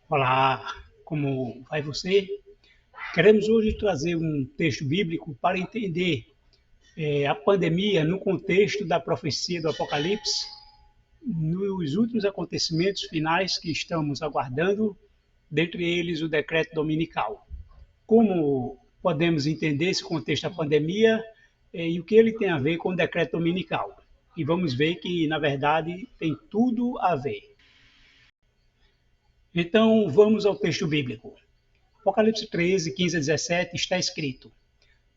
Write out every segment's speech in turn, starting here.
Olá, como vai você? Queremos hoje trazer um texto bíblico para entender a pandemia no contexto da profecia do Apocalipse, nos últimos acontecimentos finais que estamos aguardando, dentre eles o decreto dominical. Como podemos entender esse contexto da pandemia e o que ele tem a ver com o decreto dominical? E vamos ver que, na verdade, tem tudo a ver. Então, vamos ao texto bíblico. Apocalipse 13, 15 a 17 está escrito: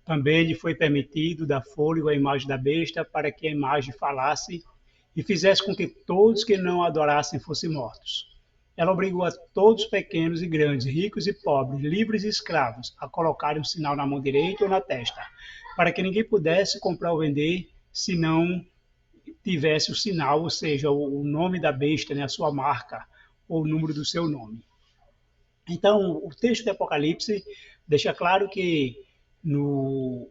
Também lhe foi permitido dar fôlego à imagem da besta, para que a imagem falasse e fizesse com que todos que não a adorassem fossem mortos. Ela obrigou a todos, pequenos e grandes, ricos e pobres, livres e escravos, a colocarem um sinal na mão direita ou na testa, para que ninguém pudesse comprar ou vender se não tivesse o sinal, ou seja, o nome da besta, né, a sua marca, ou o número do seu nome. Então, o texto de Apocalipse deixa claro que nos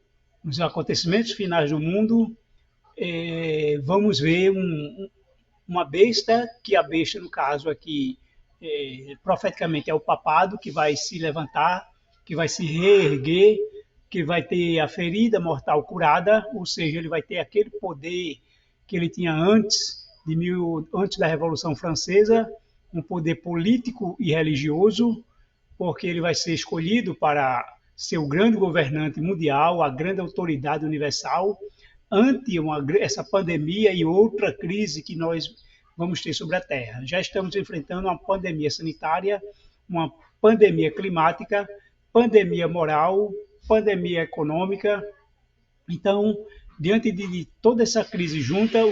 acontecimentos finais do mundo, vamos ver uma besta, que a besta, no caso aqui, profeticamente é o papado, que vai se levantar, que vai se reerguer, que vai ter a ferida mortal curada, ou seja, ele vai ter aquele poder que ele tinha antes da Revolução Francesa, um poder político e religioso, porque ele vai ser escolhido para ser o grande governante mundial, a grande autoridade universal, ante essa pandemia e outra crise que nós vamos ter sobre a Terra. Já estamos enfrentando uma pandemia sanitária, uma pandemia climática, pandemia moral, pandemia econômica. Então, diante de toda essa crise junta,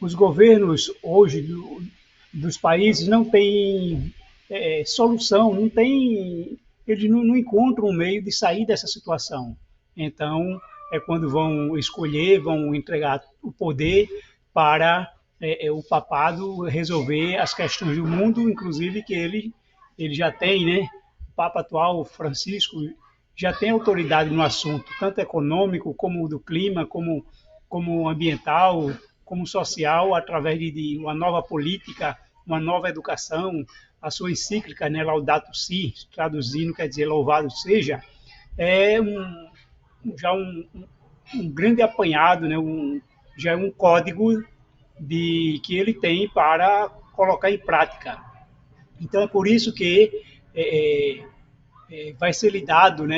os governos hoje dos países não têm solução, não tem, eles não encontram um meio de sair dessa situação. Então, é quando vão escolher, vão entregar o poder para o papado resolver as questões do mundo, inclusive que ele já tem, né? O Papa atual, Francisco, já tem autoridade no assunto, tanto econômico como do clima, como ambiental, como social, através de uma nova política, uma nova educação, a sua encíclica, né, Laudato Si, traduzindo quer dizer louvado seja, é já um grande apanhado, né, já é um código que ele tem para colocar em prática. Então é por isso que vai ser lhe dado, né,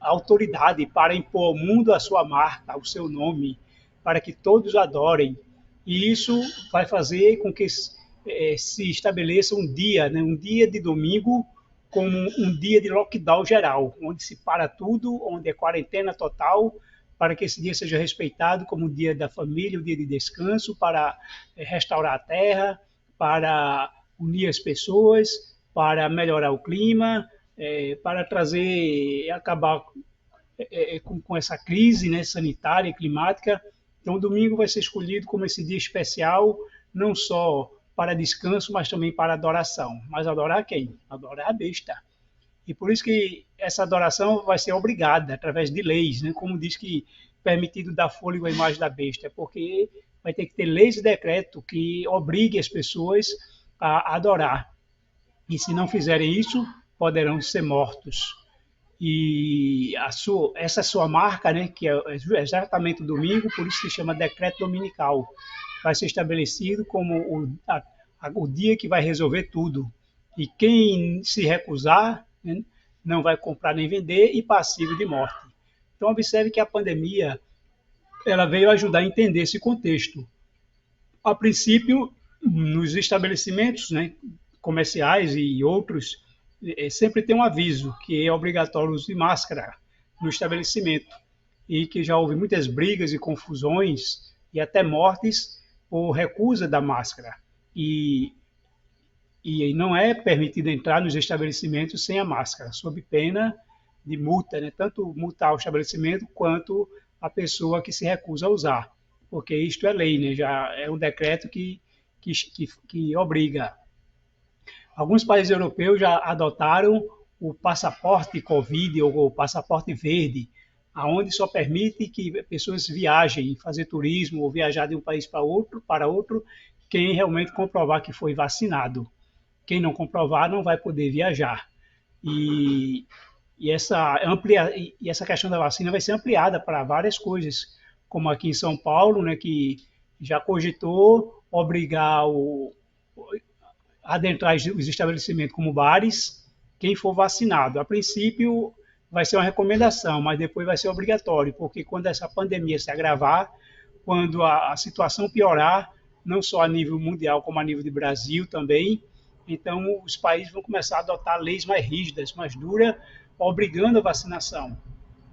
a autoridade para impor ao mundo a sua marca, o seu nome, para que todos adorem. E isso vai fazer com que se estabeleça um dia, né, um dia de domingo, como um dia de lockdown geral, onde se para tudo, onde é quarentena total, para que esse dia seja respeitado como o dia da família, o dia de descanso, para restaurar a terra, para unir as pessoas, para melhorar o clima, para acabar com essa crise, né, sanitária e climática. Então, o domingo vai ser escolhido como esse dia especial, não só para descanso, mas também para adoração. Mas adorar quem? Adorar a besta. E por isso que essa adoração vai ser obrigada, através de leis, né? Como diz que permitido dar fôlego à imagem da besta, porque vai ter que ter leis e decreto que obrigue as pessoas a adorar. E se não fizerem isso, poderão ser mortos. E essa sua marca, né, que é exatamente o domingo, por isso se chama decreto dominical, vai ser estabelecido como o dia que vai resolver tudo. E quem se recusar, né, não vai comprar nem vender e passivo de morte. Então observe que a pandemia ela veio ajudar a entender esse contexto. A princípio, nos estabelecimentos, né, comerciais e outros, sempre tem um aviso que é obrigatório o uso de máscara no estabelecimento e que já houve muitas brigas e confusões e até mortes por recusa da máscara. E não é permitido entrar nos estabelecimentos sem a máscara, sob pena de multa, né? Tanto multar o estabelecimento quanto a pessoa que se recusa a usar, porque isto é lei, né? Já é um decreto que obriga. Alguns países europeus já adotaram o passaporte Covid ou o passaporte verde, aonde só permite que pessoas viajem, fazer turismo ou viajar de um país para outro quem realmente comprovar que foi vacinado. Quem não comprovar não vai poder viajar. E, e essa questão da vacina vai ser ampliada para várias coisas, como aqui em São Paulo, né, que já cogitou obrigar adentrar os estabelecimentos como bares, quem for vacinado. A princípio vai ser uma recomendação, mas depois vai ser obrigatório, porque quando essa pandemia se agravar, quando a situação piorar, não só a nível mundial, como a nível de Brasil também, então os países vão começar a adotar leis mais rígidas, mais duras, obrigando a vacinação.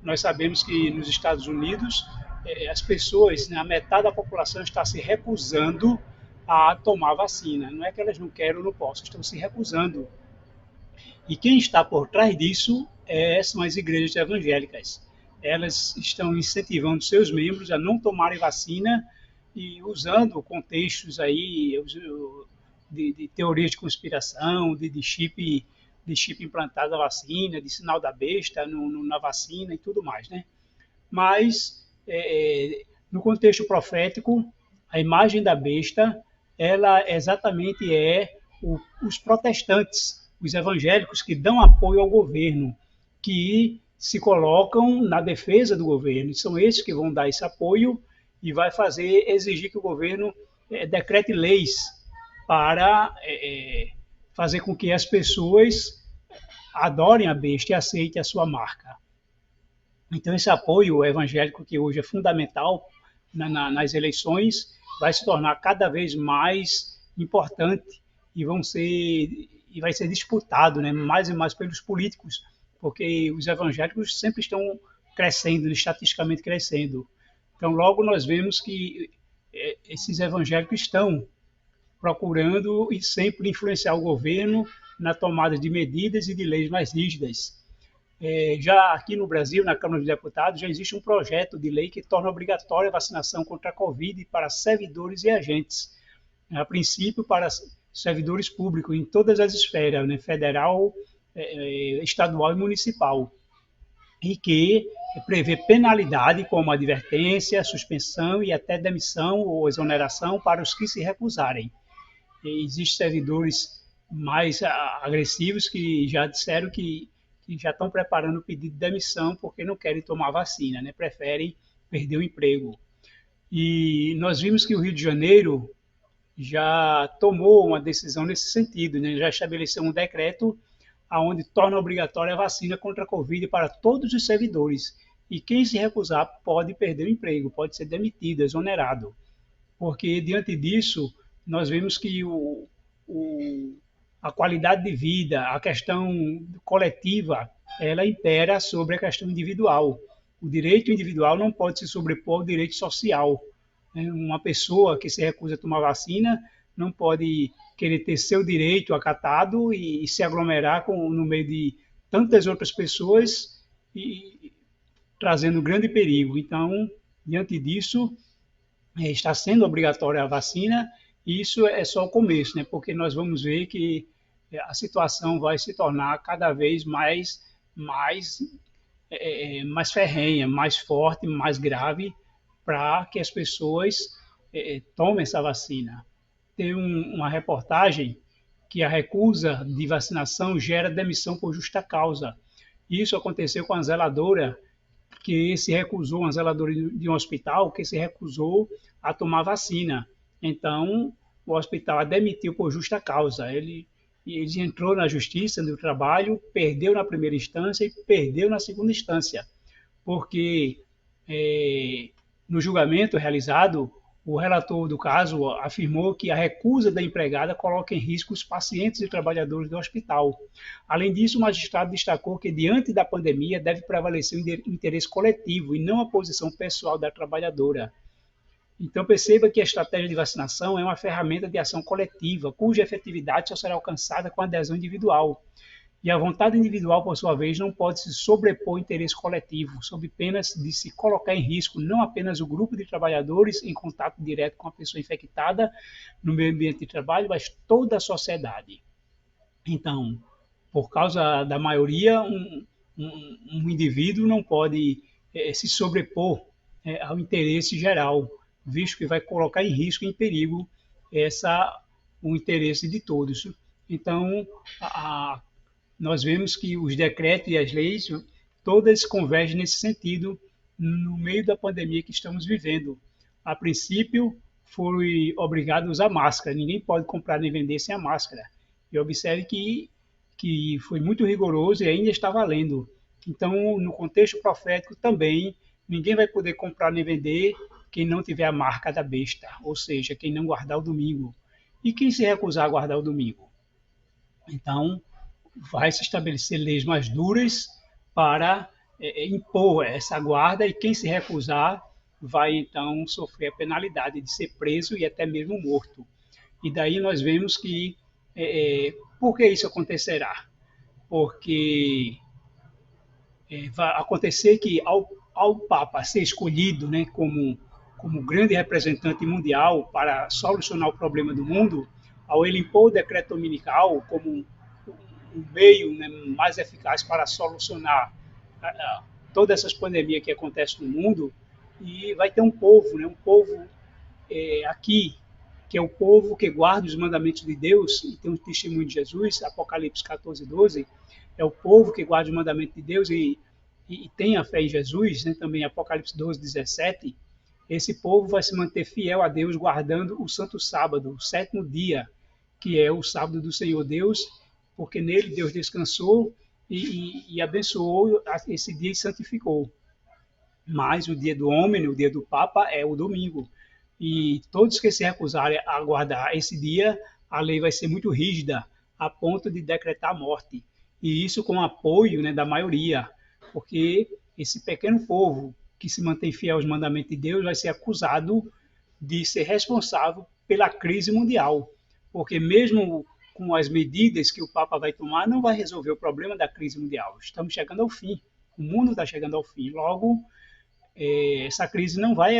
Nós sabemos que nos Estados Unidos, as pessoas, né, a metade da população está se recusando a tomar vacina. Não é que elas não querem ou não possam, estão se recusando. E quem está por trás disso são as igrejas evangélicas. Elas estão incentivando seus membros a não tomarem vacina e usando contextos aí de teorias de conspiração, de chip implantado na vacina, de sinal da besta na vacina e tudo mais, né? Mas, no contexto profético, a imagem da besta, ela exatamente os protestantes, os evangélicos que dão apoio ao governo, que se colocam na defesa do governo. São esses que vão dar esse apoio e vai exigir que o governo decrete leis para fazer com que as pessoas adorem a besta e aceitem a sua marca. Então, esse apoio evangélico, que hoje é fundamental nas eleições, vai se tornar cada vez mais importante e vai ser disputado, né, mais e mais pelos políticos, porque os evangélicos sempre estão crescendo, estatisticamente crescendo. Então, logo nós vemos que esses evangélicos estão procurando e sempre influenciar o governo na tomada de medidas e de leis mais rígidas. Já aqui no Brasil, na Câmara dos Deputados, já existe um projeto de lei que torna obrigatória a vacinação contra a Covid para servidores e agentes. A princípio, para servidores públicos em todas as esferas, né, federal, estadual e municipal. E que prevê penalidade como advertência, suspensão e até demissão ou exoneração para os que se recusarem. Existem servidores mais agressivos que já disseram que já estão preparando o pedido de demissão porque não querem tomar vacina, né? Preferem perder o emprego. E nós vimos que o Rio de Janeiro já tomou uma decisão nesse sentido, né? Já estabeleceu um decreto onde torna obrigatória a vacina contra a Covid para todos os servidores. E quem se recusar pode perder o emprego, pode ser demitido, exonerado. Porque, diante disso, nós vemos que a qualidade de vida, a questão coletiva, ela impera sobre a questão individual. O direito individual não pode se sobrepor ao direito social. Uma pessoa que se recusa a tomar vacina não pode querer ter seu direito acatado e se aglomerar no meio de tantas outras pessoas e trazendo grande perigo. Então, diante disso, está sendo obrigatória a vacina, e isso é só o começo, né? Porque nós vamos ver que a situação vai se tornar cada vez mais ferrenha, mais forte, mais grave, para que as pessoas tomem essa vacina. Tem uma reportagem que a recusa de vacinação gera demissão por justa causa. Isso aconteceu com a zeladora uma zeladora de um hospital que se recusou a tomar vacina. Então, o hospital a demitiu por justa causa. Ele entrou na Justiça do Trabalho, perdeu na primeira instância e perdeu na segunda instância, porque no julgamento realizado, o relator do caso afirmou que a recusa da empregada coloca em risco os pacientes e trabalhadores do hospital. Além disso, o magistrado destacou que, diante da pandemia, deve prevalecer o interesse coletivo e não a posição pessoal da trabalhadora. Então, perceba que a estratégia de vacinação é uma ferramenta de ação coletiva, cuja efetividade só será alcançada com adesão individual. E a vontade individual, por sua vez, não pode se sobrepor ao interesse coletivo, sob pena de se colocar em risco não apenas o grupo de trabalhadores em contato direto com a pessoa infectada no meio ambiente de trabalho, mas toda a sociedade. Então, por causa da maioria, um indivíduo não pode se sobrepor ao interesse geral, visto que vai colocar em risco, em perigo, essa o interesse de todos. Então, a, nós vemos que os decretos e as leis, todas convergem nesse sentido no meio da pandemia que estamos vivendo. A princípio, foi obrigado a usar máscara. Ninguém pode comprar nem vender sem a máscara. E observe que foi muito rigoroso e ainda está valendo. Então, no contexto profético também, ninguém vai poder comprar nem vender quem não tiver a marca da besta, ou seja, quem não guardar o domingo. E quem se recusar a guardar o domingo? Então, vai se estabelecer leis mais duras para impor essa guarda e quem se recusar vai então sofrer a penalidade de ser preso e até mesmo morto. E daí nós vemos que por que isso acontecerá? Porque vai acontecer que ao Papa ser escolhido, né, como grande representante mundial para solucionar o problema do mundo, ao ele impor o decreto dominical como um meio, né, mais eficaz para solucionar todas essas pandemias que acontecem no mundo, e vai ter um povo, né, um povo aqui, que é o povo que guarda os mandamentos de Deus, e tem um testemunho de Jesus, Apocalipse 14, 12, é o povo que guarda os mandamentos de Deus e tem a fé em Jesus, né, também Apocalipse 12, 17, esse povo vai se manter fiel a Deus, guardando o santo sábado, o sétimo dia, que é o sábado do Senhor Deus, porque nele Deus descansou e abençoou esse dia e santificou. Mas o dia do homem, o dia do Papa, é o domingo. E todos que se recusarem a guardar esse dia, a lei vai ser muito rígida, a ponto de decretar a morte. E isso com apoio, né, da maioria, porque esse pequeno povo que se mantém fiel aos mandamentos de Deus vai ser acusado de ser responsável pela crise mundial. Porque mesmo com as medidas que o Papa vai tomar, não vai resolver o problema da crise mundial. Estamos chegando ao fim. O mundo está chegando ao fim. Logo, essa crise não vai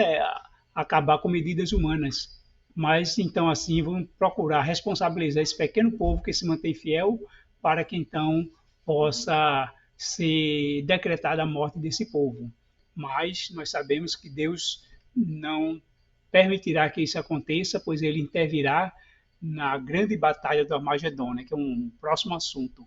acabar com medidas humanas, mas então assim vão procurar responsabilizar esse pequeno povo que se mantém fiel para que então possa ser decretada a morte desse povo. Mas nós sabemos que Deus não permitirá que isso aconteça, pois ele intervirá na grande batalha do Armagedon, né, que é um próximo assunto.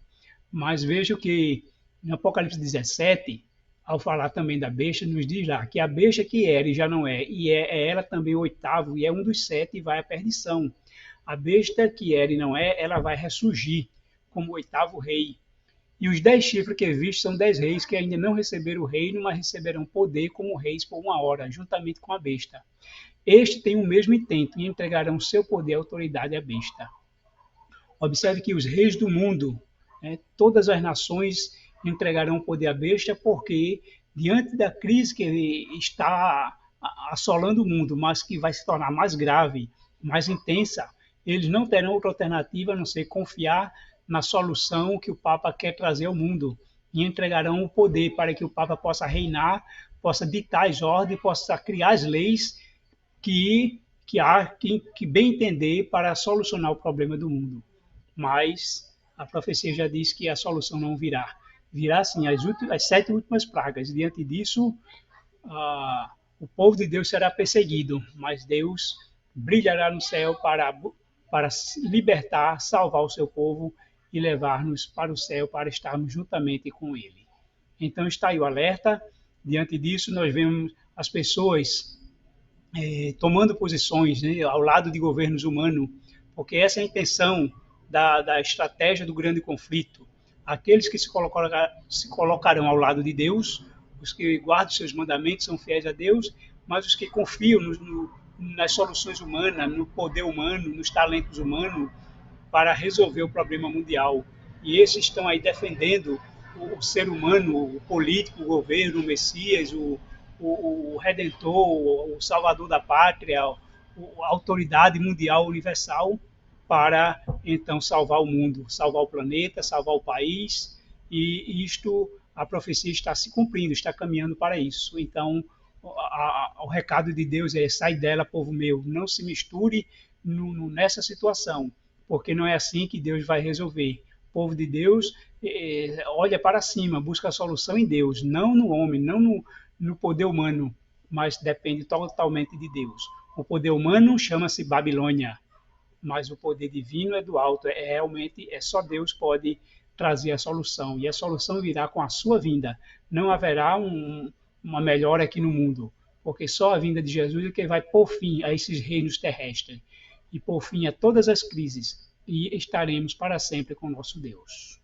Mas vejo que no Apocalipse 17, ao falar também da besta, nos diz lá que a besta que era e já não é, e é ela também o oitavo, e é um dos sete e vai à perdição. A besta que era e não é, ela vai ressurgir como o oitavo rei. E os 10 chifres que vistes são 10 reis que ainda não receberam o reino, mas receberão poder como reis por uma hora, juntamente com a besta. Este tem o mesmo intento e entregarão seu poder e autoridade à besta. Observe que os reis do mundo, né, todas as nações entregarão o poder à besta, porque diante da crise que está assolando o mundo, mas que vai se tornar mais grave, mais intensa, eles não terão outra alternativa a não ser confiar na solução que o Papa quer trazer ao mundo e entregarão o poder para que o Papa possa reinar, possa ditar as ordens, possa criar as leis que bem entender para solucionar o problema do mundo. Mas a profecia já diz que a solução não virá. Virá sim as 7 últimas pragas. Diante disso, o povo de Deus será perseguido, mas Deus brilhará no céu para libertar, salvar o seu povo e levar-nos para o céu para estarmos juntamente com ele. Então está aí o alerta. Diante disso, nós vemos as pessoas tomando posições, né, ao lado de governos humanos, porque essa é a intenção da estratégia do grande conflito. Aqueles que se colocarão ao lado de Deus, os que guardam seus mandamentos, são fiéis a Deus, mas os que confiam nas soluções humanas, no poder humano, nos talentos humanos, para resolver o problema mundial. E esses estão aí defendendo o ser humano, o político, o governo, o Messias, o Redentor, o Salvador da Pátria, a autoridade mundial universal, para então salvar o mundo, salvar o planeta, salvar o país, e isto, a profecia está se cumprindo, está caminhando para isso. Então, o recado de Deus é: sai dela, povo meu, não se misture nessa situação, porque não é assim que Deus vai resolver. O povo de Deus olha para cima, busca a solução em Deus, não no homem, não no poder humano, mas depende totalmente de Deus. O poder humano chama-se Babilônia, mas o poder divino é do alto, realmente é só Deus pode trazer a solução, e a solução virá com a sua vinda. Não haverá uma melhora aqui no mundo, porque só a vinda de Jesus é que vai pôr fim a esses reinos terrestres e pôr fim a todas as crises, e estaremos para sempre com o nosso Deus.